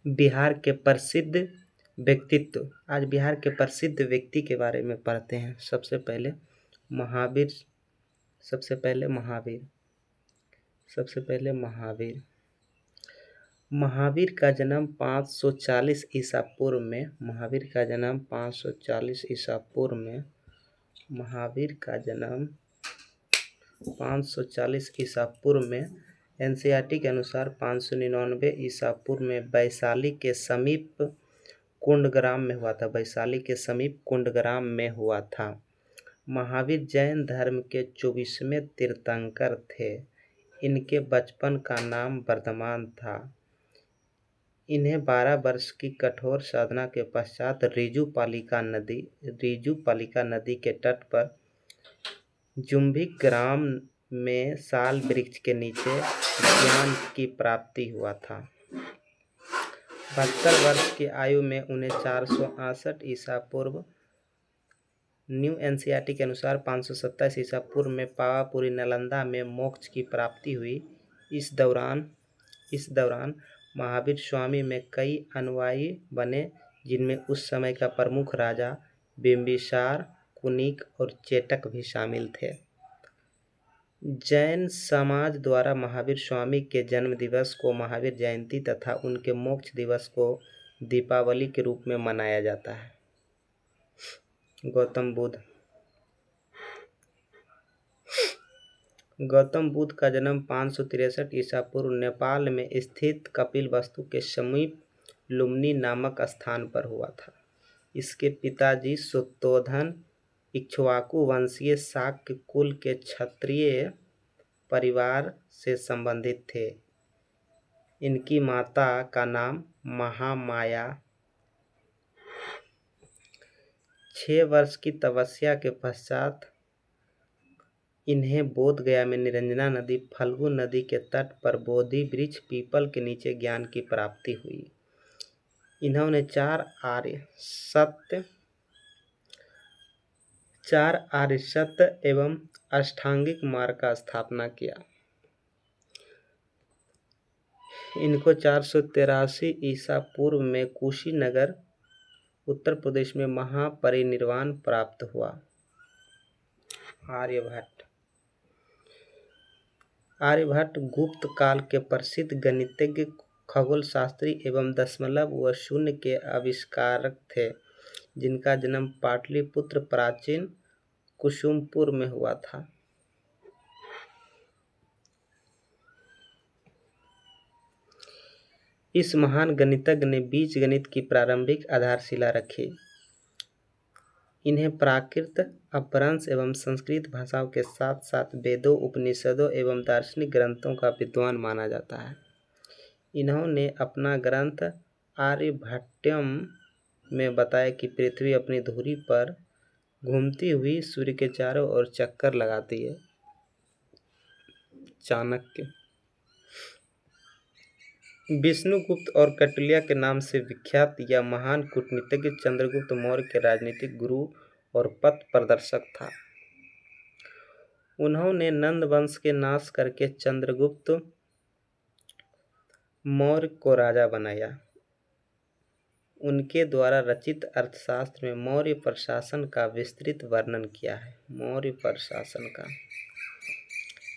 बिहार के प्रसिद्ध व्यक्तित्व। आज बिहार के प्रसिद्ध व्यक्ति के बारे में पढ़ते हैं। सबसे पहले महावीर सबसे पहले महावीर का जन्म 540 ईसा पूर्व में महावीर का जन्म 540 ईसा पूर्व में महावीर का जन्म 540 ईसा पूर्व में एनसीईआरटी के अनुसार 599 ईसा पूर्व में वैशाली के समीप कुंडग्राम में हुआ था। वैशाली के समीप कुंडग्राम में हुआ था। महावीर जैन धर्म के 24वें तीर्थंकर थे। इनके बचपन का नाम वर्धमान था। इन्हें 12 वर्ष की कठोर साधना के पश्चात ऋजुपालिका नदी के तट पर जुम्भिक ग्राम में साल वृक्ष के नीचे ज्ञान की प्राप्ति हुआ था। 72 वर्ष की आयु में उन्हें 468 ईसा पूर्व न्यू एनसीईआरटी के अनुसार 527 ईसा पूर्व में पावापुरी नालंदा में मोक्ष की प्राप्ति हुई। इस दौरान महावीर स्वामी में कई अनुयायी बने, जिनमें उस समय का प्रमुख राजा बिंबिसार, कुनिक और चेटक भी शामिल थे। जैन समाज द्वारा महावीर स्वामी के जन्म दिवस को महावीर जयंती तथा उनके मोक्ष दिवस को दीपावली के रूप में मनाया जाता है। गौतम बुद्ध का जन्म 563 ईसा पूर्व नेपाल में स्थित कपिलवस्तु के समीप लुम्बिनी नामक स्थान पर हुआ था। इसके पिताजी सुत्तोधन इक्ष्वाकु वंशीय शाक्य कुल के क्षत्रिय परिवार से संबंधित थे। इनकी माता का नाम महामाया। 6 वर्ष की तपस्या के पश्चात इन्हें बोध गया में निरंजना नदी, फल्गु नदी के तट पर बोधि वृक्ष पीपल के नीचे ज्ञान की प्राप्ति हुई। इन्होंने 4 आर्य सत्य एवं अष्टांगिक मार्ग का स्थापना किया। इनको 483 ईसा पूर्व में कुशीनगर उत्तर प्रदेश में महापरिनिर्वाण प्राप्त हुआ। आर्यभट्ट गुप्त काल के प्रसिद्ध गणितज्ञ, खगोल शास्त्री एवं दशमलव व शून्य के आविष्कारक थे, जिनका जन्म पाटलिपुत्र प्राचीन कुसुमपुर में हुआ था। इस महान गणितज्ञ ने बीजगणित की प्रारंभिक आधारशिला रखी। इन्हें प्राकृत, अपभ्रंश एवं संस्कृत भाषाओं के साथ साथ वेदों, उपनिषदों एवं दार्शनिक ग्रंथों का विद्वान माना जाता है। इन्होंने अपना ग्रंथ आर्यभट्टयम में बताया कि पृथ्वी अपनी धुरी पर घूमती हुई सूर्य के चारों ओर चक्कर लगाती है। चाणक्य, विष्णुगुप्त और कौटिल्य के नाम से विख्यात यह महान कूटनीतिज्ञ चंद्रगुप्त मौर्य के राजनीतिक गुरु और पथ प्रदर्शक था। उन्होंने नंद वंश के नाश करके चंद्रगुप्त मौर्य को राजा बनाया। उनके द्वारा रचित अर्थशास्त्र में मौर्य प्रशासन का विस्तृत वर्णन किया है। मौर्य प्रशासन का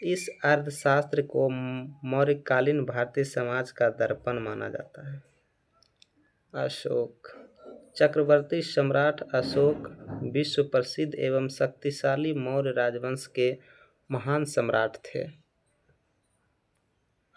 इस अर्थशास्त्र को मौर्यकालीन भारतीय समाज का दर्पण माना जाता है। अशोक, चक्रवर्ती सम्राट अशोक विश्व प्रसिद्ध एवं शक्तिशाली मौर्य राजवंश के महान सम्राट थे।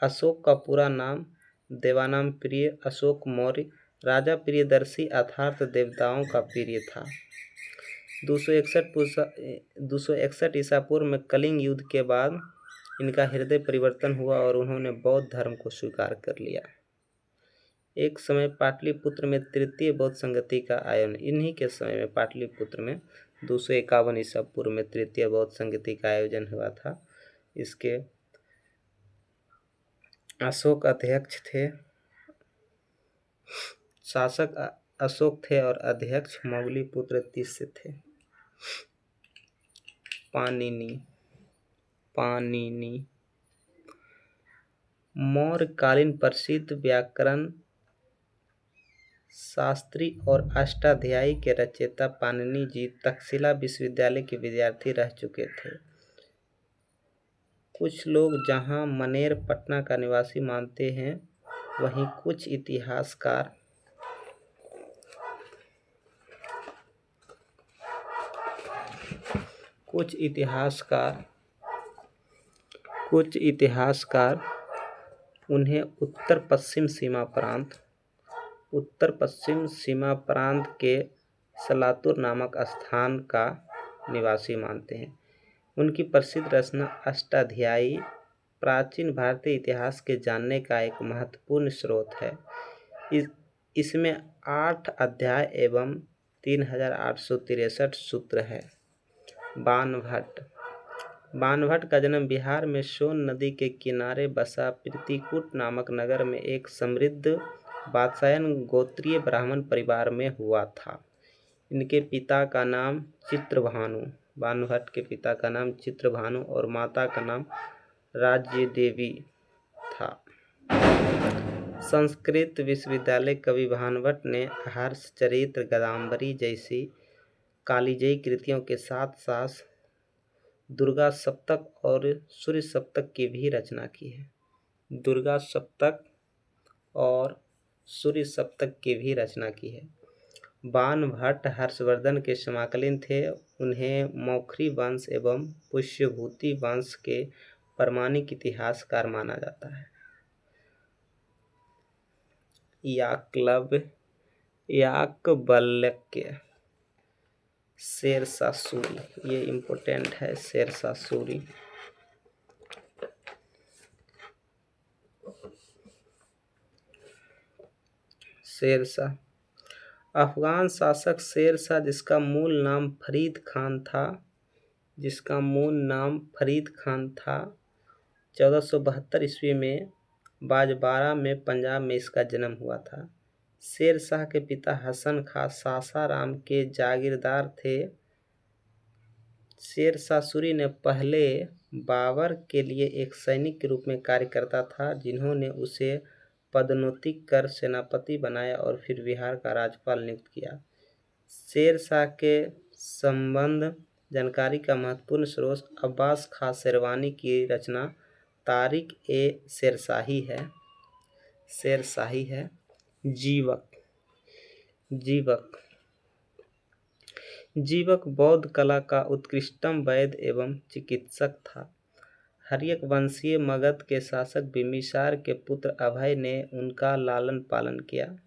अशोक का पूरा नाम देवानाम प्रिय अशोक मौर्य, राजा प्रियदर्शी अर्थात देवताओं का प्रिय था। 261 ईसा पूर्व में कलिंग युद्ध के बाद इनका हृदय परिवर्तन हुआ और उन्होंने बौद्ध धर्म को स्वीकार कर लिया। एक समय पाटलिपुत्र में तृतीय बौद्ध संगति का आयोजन इन्हीं के समय में पाटलिपुत्र में 251 ईसा पूर्व में तृतीय बौद्ध संगति का आयोजन हुआ था। इसके अशोक अध्यक्ष थे, शासक अशोक थे और अध्यक्ष मौलिपुत्र तिस्य थे। पाणिनि मौर्यकालीन प्रसिद्ध व्याकरण शास्त्री और अष्टाध्यायी के रचयिता पाणिनि जी तक्षशिला विश्वविद्यालय के विद्यार्थी रह चुके थे। कुछ लोग जहां मनेर पटना का निवासी मानते हैं, वहीं कुछ इतिहासकार उन्हें उत्तर पश्चिम सीमा प्रांत के सलातुर नामक स्थान का निवासी मानते हैं। उनकी प्रसिद्ध रचना अष्टाध्यायी प्राचीन भारतीय इतिहास के जानने का एक महत्वपूर्ण स्रोत है। इसमें 8 अध्याय एवं 3863 सूत्र है। बाणभट्ट का जन्म बिहार में सोन नदी के किनारे बसा पृथ्वीकूट नामक नगर में एक समृद्ध वात्स्यायन गोत्रीय ब्राह्मण परिवार में हुआ था। इनके पिता का नाम बाणभट्ट के पिता का नाम चित्रभानु और माता का नाम राज्य देवी था। संस्कृत विश्वविद्यालय कवि भानुभट्ट ने हर्षचरित्र, गदांबरी जैसी कालिजयी कृतियों के साथ साथ दुर्गा सप्तक और सूर्य सप्तक की भी रचना की है। बाणभट्ट हर्षवर्धन के समकालीन थे। उन्हें मौखरी वंश एवं पुष्यभूति वंश के प्रामाणिक इतिहासकार माना जाता है। याकबल्क्य, शेरशाह सूरी, ये इम्पोर्टेंट है। शेरशाह सूरी अफगान शासक शेरशाह, जिसका मूल नाम फरीद खान था, 1472 ईस्वी में बाजबारा में पंजाब में इसका जन्म हुआ था। शेरशाह के पिता हसन खां सासाराम के जागीरदार थे। शेरशाह सूरी ने पहले बाबर के लिए एक सैनिक के रूप में कार्य करता था, जिन्होंने उसे पदोन्नति कर सेनापति बनाया और फिर बिहार का राज्यपाल नियुक्त किया। शेरशाह के संबंध जानकारी का महत्वपूर्ण स्रोत अब्बास खां शेरवानी की रचना तारीख-ए-शेरशाही है। जीवक बौद्ध कला का उत्कृष्टतम वैद्य एवं चिकित्सक था। हर्यक वंशीय मगध के शासक बिंबिसार के पुत्र अभय ने उनका लालन पालन किया।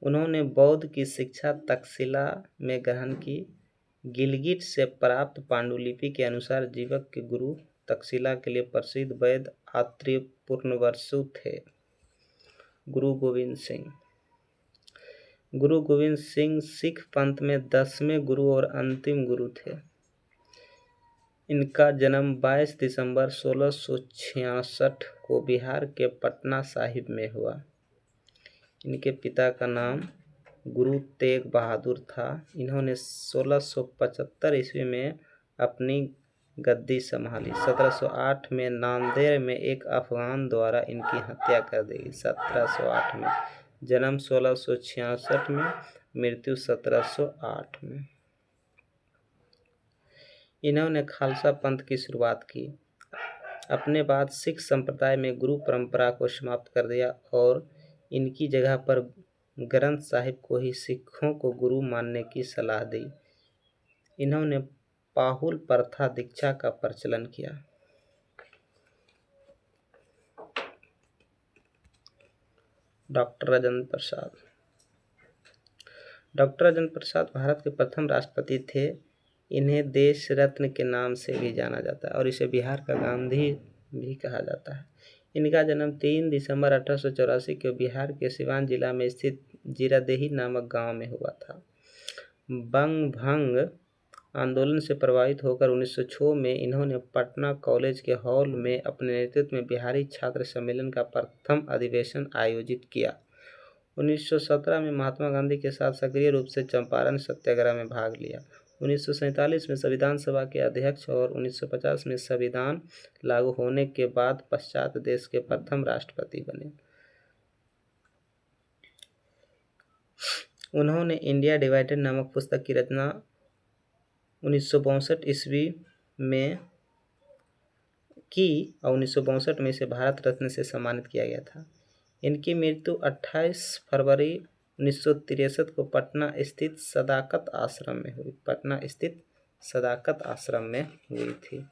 उन्होंने बौद्ध की शिक्षा तक्षशिला में ग्रहण की। गिलगित से प्राप्त पांडुलिपि के अनुसार जीवक के गुरु तक्षशिला के लिए प्रसिद्ध वैद्य आत्रेय पूर्णवसु थे। गुरु गोविंद सिंह सिख पंथ में 10वें गुरु और अंतिम गुरु थे। इनका जन्म 22 दिसंबर 1666 को बिहार के पटना साहिब में हुआ। इनके पिता का नाम गुरु तेग बहादुर था। इन्होंने 1675 ईस्वी में अपनी गद्दी संभाली। 1708 में नांदेड़ में एक अफगान द्वारा इनकी हत्या कर दी गई। 1708 में जन्म 1666 में, मृत्यु 1708 में। इन्होंने खालसा पंथ की शुरुआत की। अपने बाद सिख संप्रदाय में गुरु परंपरा को समाप्त कर दिया और इनकी जगह पर ग्रंथ साहिब को ही सिखों को गुरु मानने की सलाह दी। इन्होंने पाहुल प्रथा दीक्षा का प्रचलन किया। डॉक्टर राजेंद्र प्रसाद भारत के प्रथम राष्ट्रपति थे। इन्हें देश रत्न के नाम से भी जाना जाता है और इसे बिहार का गांधी भी कहा जाता है। इनका जन्म 3 दिसंबर 1884 को बिहार के सिवान जिला में स्थित जीरादेही नामक गांव में हुआ था। बंग भंग आंदोलन से प्रभावित होकर 1906 में इन्होंने पटना कॉलेज के हॉल में अपने नेतृत्व में बिहारी छात्र सम्मेलन का प्रथम अधिवेशन आयोजित किया। 1917 में महात्मा गांधी के साथ सक्रिय रूप से चंपारण सत्याग्रह में भाग लिया। 1947 में संविधान सभा के अध्यक्ष और 1950 में संविधान लागू होने के बाद पश्चात देश के प्रथम राष्ट्रपति बने। उन्होंने इंडिया डिवाइडेड नामक पुस्तक की रचना 1962 ईस्वी में की और 1962 में इसे भारत रत्न से सम्मानित किया गया था। इनकी मृत्यु 28 फरवरी 1963 को पटना स्थित सदाकत आश्रम में हुई थी।